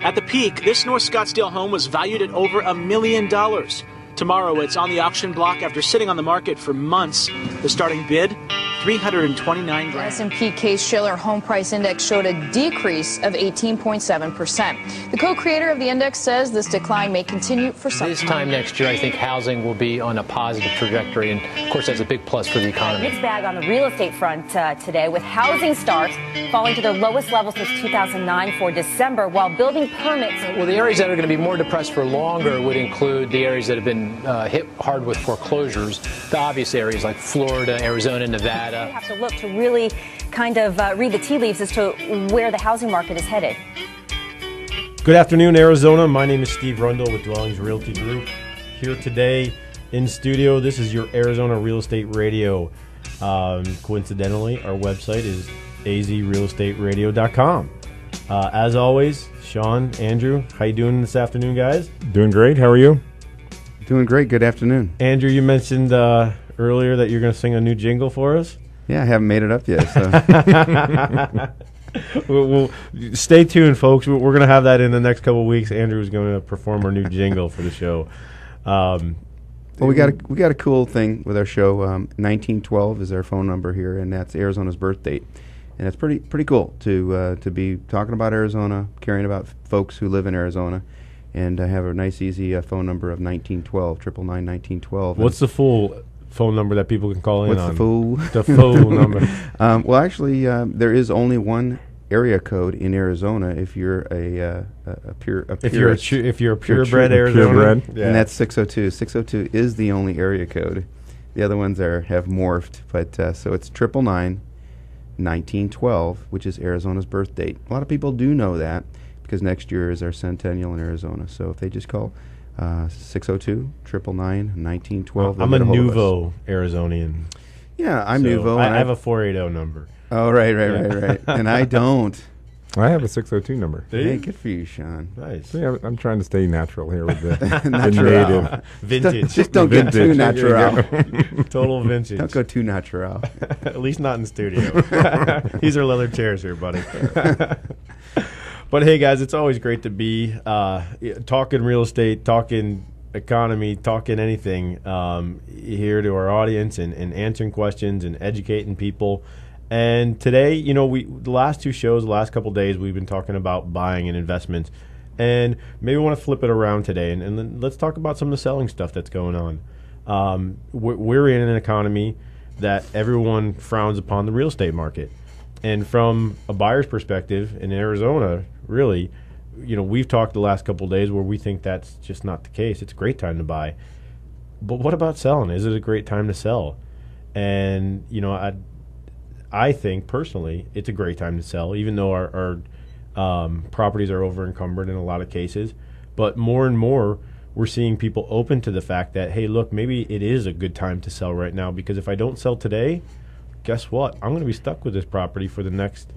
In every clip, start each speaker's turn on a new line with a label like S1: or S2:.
S1: At the peak, this North Scottsdale home was valued at over $1 million. Tomorrow, it's on the auction block after sitting on the market for months. The starting bid, $329,000.
S2: S&P Case-Shiller Home Price Index showed a decrease of 18.7%. The co-creator of the index says this decline may continue for some time.
S3: This time next year, I think housing will be on a positive trajectory, and of course that's a big plus for the economy.
S4: Mixed bag on the real estate front today, with housing starts falling to their lowest level since 2009 for December, while building permits.
S3: Well, the areas that are going to be more depressed for longer would include the areas that have been hit hard with foreclosures, the obvious areas like Florida, Arizona, Nevada.
S4: We have to look to really kind of read the tea leaves as to where the housing market is headed.
S5: Good afternoon, Arizona. My name is Steve Rundle with Dwellings Realty Group. Here today in studio, this is your Arizona Real Estate Radio. Coincidentally, our website is azrealestateradio.com. As always, Sean, Andrew, how you doing this afternoon, guys?
S6: Doing great. How are you?
S7: Doing great. Good afternoon.
S5: Andrew, you mentioned earlier that you're going to sing a new jingle for us.
S7: Yeah, I haven't made it up yet. So.
S5: Well, stay tuned, folks. We're going to have that in the next couple of weeks. Andrew's going to perform our new jingle for the show.
S7: Well, we got a cool thing with our show. 1912 is our phone number here, and that's Arizona's birth date. And it's pretty cool to be talking about Arizona, caring about folks who live in Arizona, and I have a nice, easy phone number of 1912, 999-1912.
S5: What's the full phone number that people can call in on?
S7: What's the
S5: full number?
S7: Well, actually, there is only one area code in Arizona if you're a purebred Arizona,
S5: yeah.
S7: And that's 602. 602 is the only area code. The other ones have morphed, but so it's 999-1912, which is Arizona's birth date. A lot of people do know that because next year is our centennial in Arizona. So if they just call 602-999-1912.
S5: I'm a Nuevo Arizonian.
S7: Yeah, I'm
S5: so
S7: Nuevo.
S5: I have a 480 number.
S7: Oh, right. And I don't.
S6: I have a 602 number.
S7: Hey, good for you, Sean.
S5: Nice.
S6: See, I'm trying to stay natural here with the,
S7: natural.
S6: the native.
S5: Vintage.
S7: Just don't get too natural.
S5: Total vintage.
S7: Don't go too natural.
S5: At least not in studio. These are leather chairs here, buddy. But hey, guys, it's always great to be talking real estate, talking economy, talking anything here to our audience and answering questions and educating people. And today, the last two shows, the last couple of days, we've been talking about buying and investments. And maybe we want to flip it around today and then let's talk about some of the selling stuff that's going on. We're in an economy that everyone frowns upon the real estate market. And from a buyer's perspective in Arizona, really, we've talked the last couple of days where we think that's just not the case. It's a great time to buy. But what about selling? Is it a great time to sell? And, I think personally it's a great time to sell, even though our properties are over encumbered in a lot of cases. But more and more, we're seeing people open to the fact that, hey, look, maybe it is a good time to sell right now, because if I don't sell today, guess what? I'm going to be stuck with this property for the next,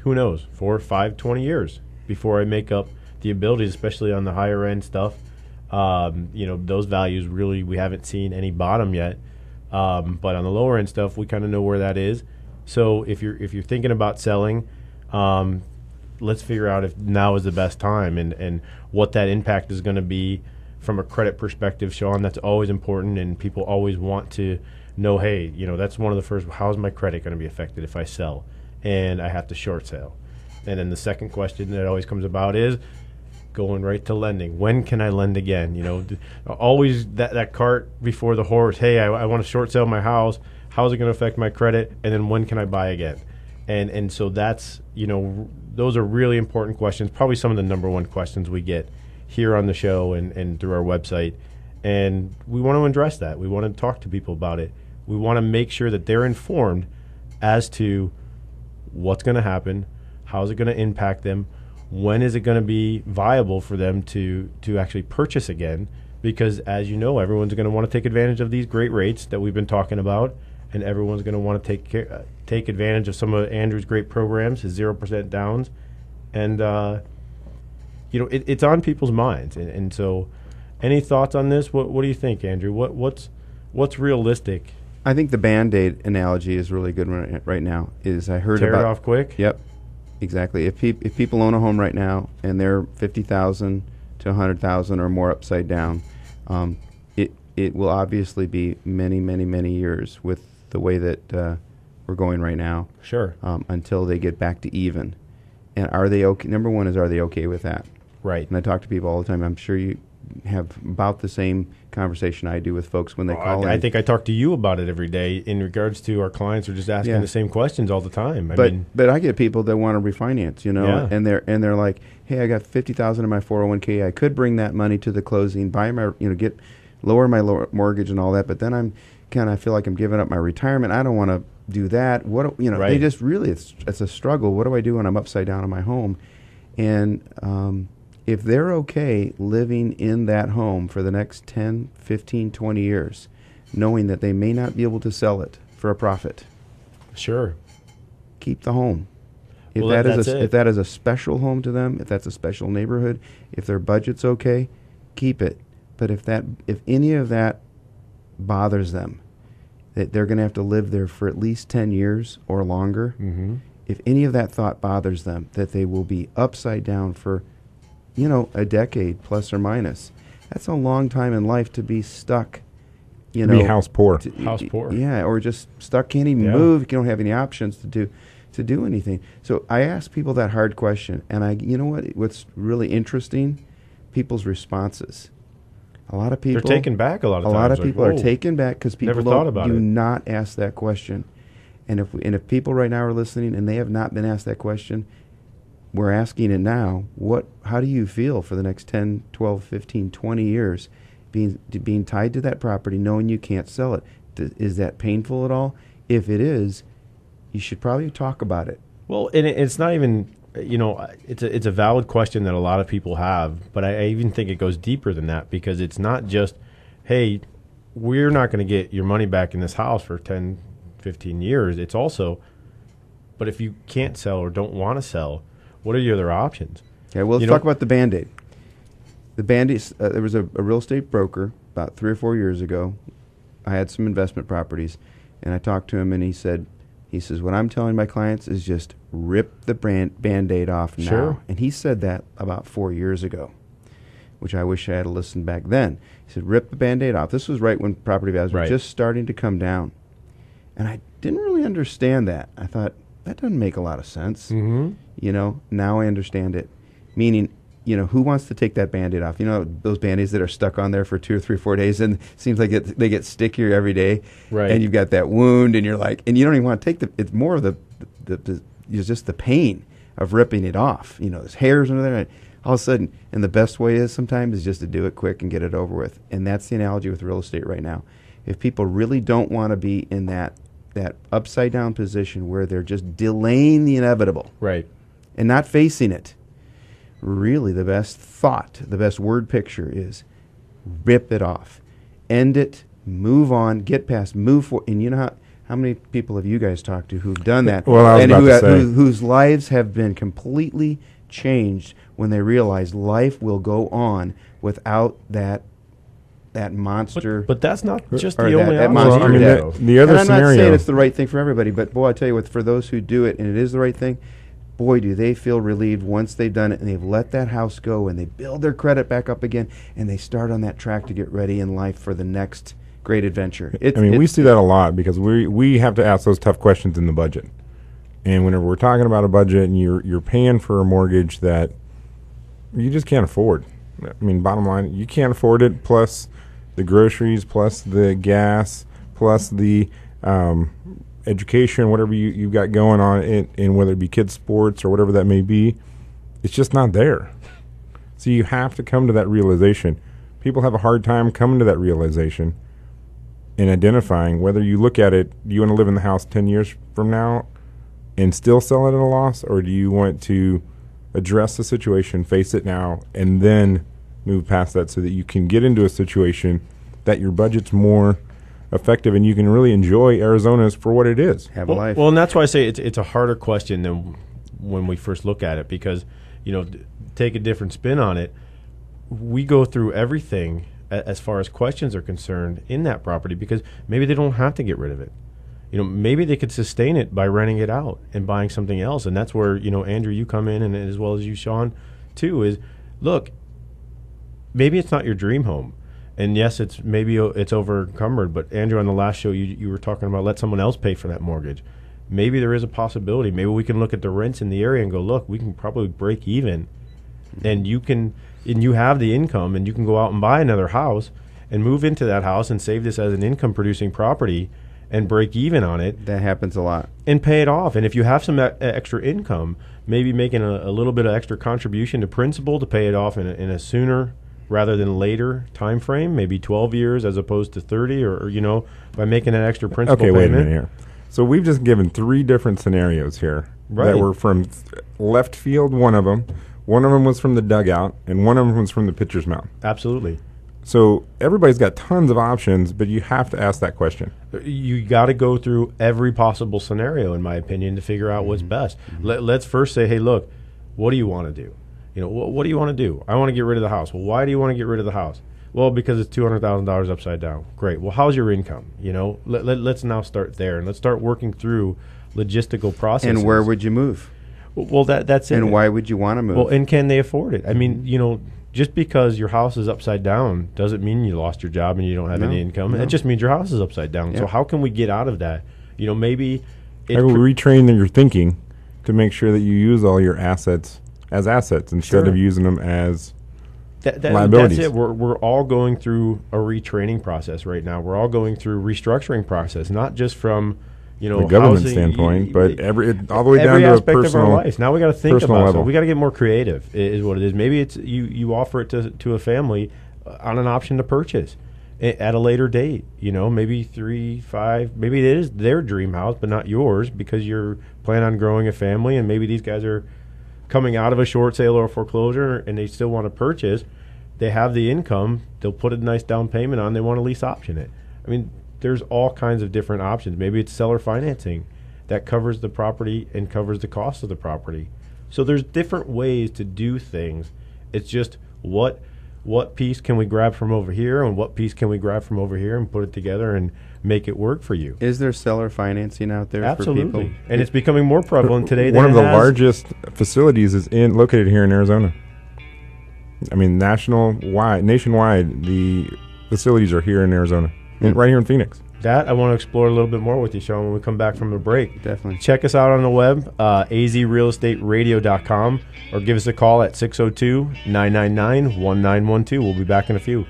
S5: who knows, 4, 5, 20 years before I make up the abilities, especially on the higher end stuff. Those values really, we haven't seen any bottom yet. But on the lower end stuff, we kind of know where that is. So if you're thinking about selling, let's figure out if now is the best time and what that impact is going to be from a credit perspective, Sean. That's always important, and people always want to know, hey, that's one of the first, how's my credit going to be affected if I sell and I have to short sale? And then the second question that always comes about is going right to lending. When can I lend again? Always that cart before the horse. Hey, I want to short sell my house. How's it going to affect my credit? And then when can I buy again? And so that's, those are really important questions, probably some of the number one questions we get here on the show and through our website. And we want to address that. We want to talk to people about it. We want to make sure that they're informed as to what's going to happen, how's it going to impact them, when is it going to be viable for them to actually purchase again? Because as you know, everyone's going to want to take advantage of these great rates that we've been talking about, and everyone's going to want to take advantage of some of Andrew's great programs, his 0% downs, and it's on people's minds. And so, any thoughts on this? What do you think, Andrew? What's realistic?
S7: I think the Band-Aid analogy is really good right now. I heard
S5: tear
S7: about
S5: it off quick.
S7: Yep. Exactly. If people own a home right now and they're 50,000 to 100,000 or more upside down, it will obviously be many, many, many years with the way that we're going right now.
S5: Sure.
S7: Until they get back to even. And are they okay? Number one is, are they okay with that?
S5: Right.
S7: And I talk to people all the time. I'm sure you have about the same conversation I do with folks when they call in.
S5: I think I talk to you about it every day in regards to our clients are just asking the same questions all the time.
S7: But I get people that want to refinance, and they're like, hey, I got 50,000 in my 401k. I could bring that money to the closing, buy my, lower my mortgage and all that. But then I feel like I'm giving up my retirement. I don't want to do that.
S5: Right.
S7: They just really, it's a struggle. What do I do when I'm upside down in my home? And if they're okay living in that home for the next 10, 15, 20 years, knowing that they may not be able to sell it for a profit,
S5: sure,
S7: keep the home. If
S5: Well,
S7: if that is a special home to them, if that's a special neighborhood, if their budget's okay, keep it. But if any of that bothers them, that they're going to have to live there for at least 10 years or longer, if any of that thought bothers them, that they will be upside down for a decade plus or minus. That's a long time in life to be stuck.
S6: Be house poor.
S5: House poor.
S7: Yeah, or just stuck, can't even move. You don't have any options to do anything. So I ask people that hard question, and what's really interesting? People's responses. A lot of people
S5: they're taken back. A lot of
S7: people are taken back because people do not ask that question. And if people right now are listening and they have not been asked that question, we're asking it now. How do you feel for the next 10, 12, 15, 20 years being tied to that property, knowing you can't sell it? Is that painful at all? If it is, you should probably talk about it.
S5: Well, and it's not even, it's a valid question that a lot of people have, but I even think it goes deeper than that, because it's not just, hey, we're not going to get your money back in this house for 10, 15 years. It's also, but if you can't sell or don't want to sell, what are your other options?
S7: Okay, well, let's talk about the Band-Aid. The Band-Aid, there was a real estate broker about 3 or 4 years ago. I had some investment properties, and I talked to him, and he says, what I'm telling my clients is just rip the Band-Aid off now.
S5: Sure.
S7: And he said that about 4 years ago, which I wish I had listened back then. He said, rip the Band-Aid off. This was right when property values were just starting to come down. And I didn't really understand that. I thought, that doesn't make a lot of sense. Now I understand it. Meaning, who wants to take that Band-Aid off? Those Band-Aids that are stuck on there for 2 or 3, 4 days, and it seems like they get stickier every day.
S5: Right.
S7: And you've got that wound, and you're like, and you don't even want to take it's more of it's just the pain of ripping it off. There's hairs under there. And all of a sudden, and the best way is sometimes just to do it quick and get it over with. And that's the analogy with real estate right now. If people really don't want to be in that upside down position where they're just delaying the inevitable,
S5: right,
S7: and not facing it, really the best thought, the best word picture is rip it off, end it, move on, get past, move forward. And how many people have you guys talked to who've done that?
S6: Well, I was about to say.
S7: Whose lives have been completely changed when they realize life will go on without that monster.
S5: But that's not just
S7: or
S5: the only
S7: that
S5: option.
S7: monster debt.
S6: The other
S7: and I'm
S6: scenario.
S7: not saying it's the right thing for everybody, but boy, I tell you what, for those who do it and it is the right thing, boy, do they feel relieved once they've done it and they've let that house go and they build their credit back up again and they start on that track to get ready in life for the next great adventure.
S6: We see that a lot because we have to ask those tough questions in the budget. And whenever we're talking about a budget and you're paying for a mortgage that you just can't afford. Bottom line, you can't afford it, plus the groceries, plus the gas, plus the education, whatever you've got going on, in whether it be kids' sports or whatever that may be, it's just not there. So you have to come to that realization. People have a hard time coming to that realization and identifying whether you look at it, do you want to live in the house 10 years from now and still sell it at a loss, or do you want to address the situation, face it now, and then move past that so that you can get into a situation that your budget's more effective and you can really enjoy Arizona's for what it is.
S7: Have a life.
S5: Well, and that's why I say it's a harder question than when we first look at it, because, take a different spin on it. We go through everything as far as questions are concerned in that property because maybe they don't have to get rid of it. maybe they could sustain it by renting it out and buying something else. And that's where, Andrew, you come in, and as well as you, Sean, too, is, look, maybe it's not your dream home. And yes, it's over encumbered. But Andrew, on the last show, you were talking about let someone else pay for that mortgage. Maybe there is a possibility. Maybe we can look at the rents in the area and go, look, we can probably break even, and you have the income, and you can go out and buy another house and move into that house and save this as an income producing property and break even on it.
S7: That happens a lot.
S5: And pay it off. And if you have some extra income, maybe making a little bit of extra contribution to principal to pay it off in a sooner rather than later time frame, maybe 12 years as opposed to 30, or by making an extra principal payment.
S6: Okay, wait a minute here. So we've just given 3 different scenarios here that were from left field, one of them. One of them was from the dugout, and one of them was from the pitcher's mound.
S5: Absolutely.
S6: So everybody's got tons of options, but you have to ask that question.
S5: You got to go through every possible scenario, in my opinion, to figure out what's best. Let's first say, hey, look, what do you want to do? What do you want to do? I want to get rid of the house. Well, why do you want to get rid of the house? Well, because it's $200,000 upside down. Great. Well, how's your income? Let's now start there, and let's start working through logistical processes.
S7: And where would you move?
S5: Well, that's it.
S7: And why would you want to move?
S5: Well, and can they afford it? I mean, just because your house is upside down doesn't mean you lost your job and you don't have any income. It just means your house is upside down.
S7: Yeah.
S5: So how can we get out of that? Maybe
S6: I will retrain your thinking to make sure that you use all your assets as assets instead of using them as liabilities.
S5: That's it. We're all going through a retraining process right now. We're all going through restructuring process, not just from
S6: the government
S5: housing,
S6: standpoint, but all the way down to a
S5: aspect
S6: personal
S5: of our life. Now we got to think about
S6: level.
S5: it. We got to get more creative. Is what it is. Maybe it's you offer it to a family on an option to purchase at a later date. Maybe 3, 5. Maybe it is their dream house, but not yours because you're planning on growing a family, and maybe these guys are coming out of a short sale or a foreclosure, and they still want to purchase. They have the income. They'll put a nice down payment on. They want to lease option it. I mean, there's all kinds of different options. Maybe it's seller financing that covers the property and covers the cost of the property. So there's different ways to do things. It's just what piece can we grab from over here and what piece can we grab from over here and put it together and make it work for you.
S7: Is there seller financing out there
S5: Absolutely.
S7: for people?
S5: And it's becoming more prevalent today than
S6: one of the
S5: it has.
S6: largest facilities is located here in Arizona. I mean, nationwide, the facilities are here in Arizona, right here in Phoenix.
S5: That I want to explore a little bit more with you, Sean, when we come back from the break.
S7: Definitely.
S5: Check us out on the web, azrealestateradio.com, or give us a call at 602-999-1912. We'll be back in a few.